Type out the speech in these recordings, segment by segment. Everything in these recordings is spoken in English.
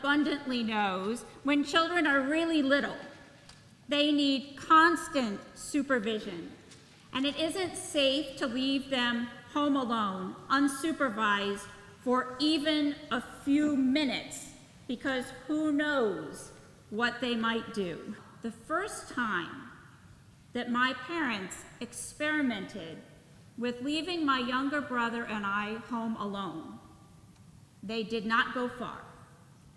abundantly knows, when children are really little, they need constant supervision. And it isn't safe to leave them home alone, unsupervised, for even a few minutes, because who knows what they might do. The first time that my parents experimented with leaving my younger brother and I home alone, they did not go far.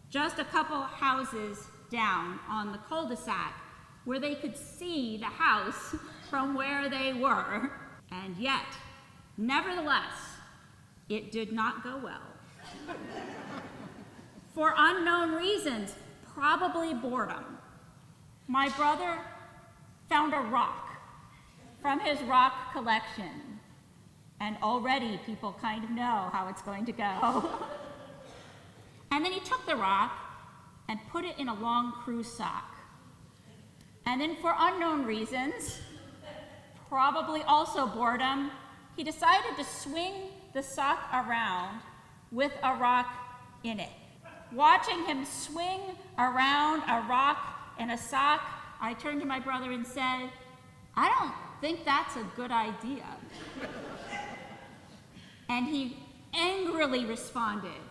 Just a couple houses down on the cul-de-sac where they could see the house from where they were. And yet, nevertheless, it did not go well. For unknown reasons, probably boredom, my brother found a rock from his rock collection. And already people kind of know how it's going to go. And then he took the rock and put it in a long crew sock. And then for unknown reasons, probably also boredom, he decided to swing the sock around with a rock in it. Watching him swing around a rock in a sock, I turned to my brother and said, "I don't think that's a good idea." And he angrily responded,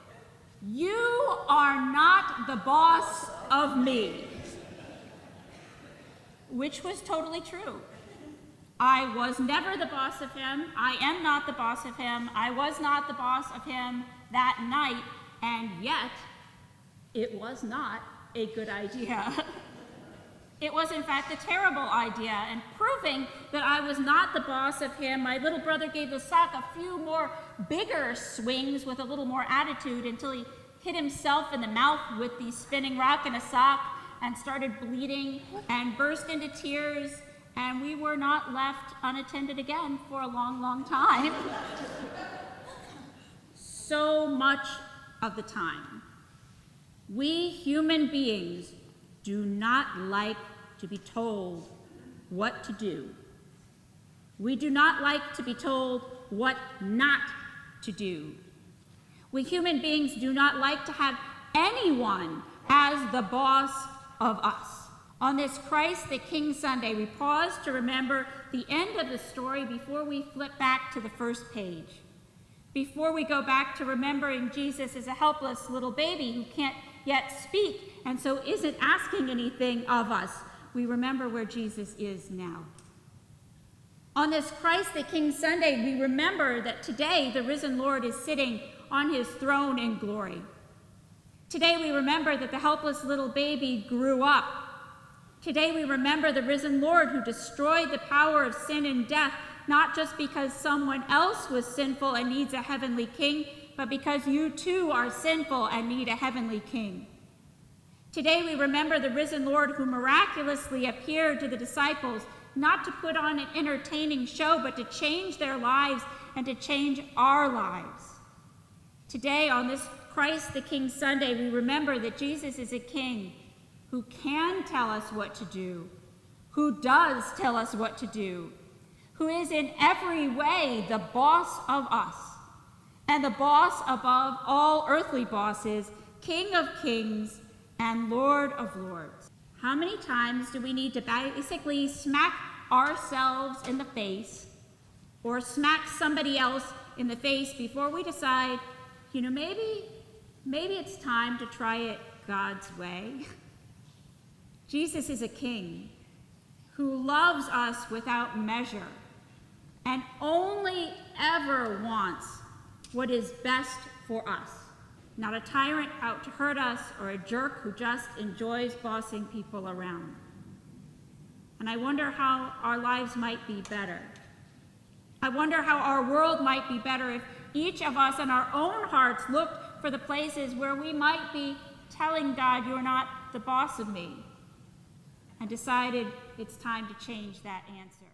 "You are not the boss of me." Which was totally true. I was never the boss of him. I am not the boss of him. I was not the boss of him that night, and yet it was not a good idea. It was, in fact, a terrible idea, and proving that I was not the boss of him, my little brother gave the sock a few more bigger swings with a little more attitude until he hit himself in the mouth with the spinning rock in a sock and started bleeding and burst into tears, and we were not left unattended again for a long, long time. So much of the time, we human beings do not like to be told what to do. We do not like to be told what not to do. We human beings do not like to have anyone as the boss of us. On this Christ the King Sunday, we pause to remember the end of the story before we flip back to the first page. Before we go back to remembering Jesus as a helpless little baby who can't yet speak and so isn't asking anything of us, we remember where Jesus is now. On this Christ the King Sunday, we remember that today the risen Lord is sitting on his throne in glory. Today we remember that the helpless little baby grew up. Today we remember the risen Lord who destroyed the power of sin and death, not just because someone else was sinful and needs a heavenly king, but because you too are sinful and need a heavenly king. Today we remember the risen Lord who miraculously appeared to the disciples, not to put on an entertaining show, but to change their lives and to change our lives. Today, on this Christ the King Sunday, we remember that Jesus is a king who can tell us what to do, who does tell us what to do, who is in every way the boss of us, and the boss above all earthly bosses, King of kings and Lord of lords. How many times do we need to basically smack ourselves in the face or smack somebody else in the face before we decide, maybe it's time to try it God's way? Jesus is a king who loves us without measure and only ever wants what is best for us. Not a tyrant out to hurt us or a jerk who just enjoys bossing people around. And I wonder how our lives might be better. I wonder how our world might be better if each of us in our own hearts looked for the places where we might be telling God, "You're not the boss of me," and decided it's time to change that answer.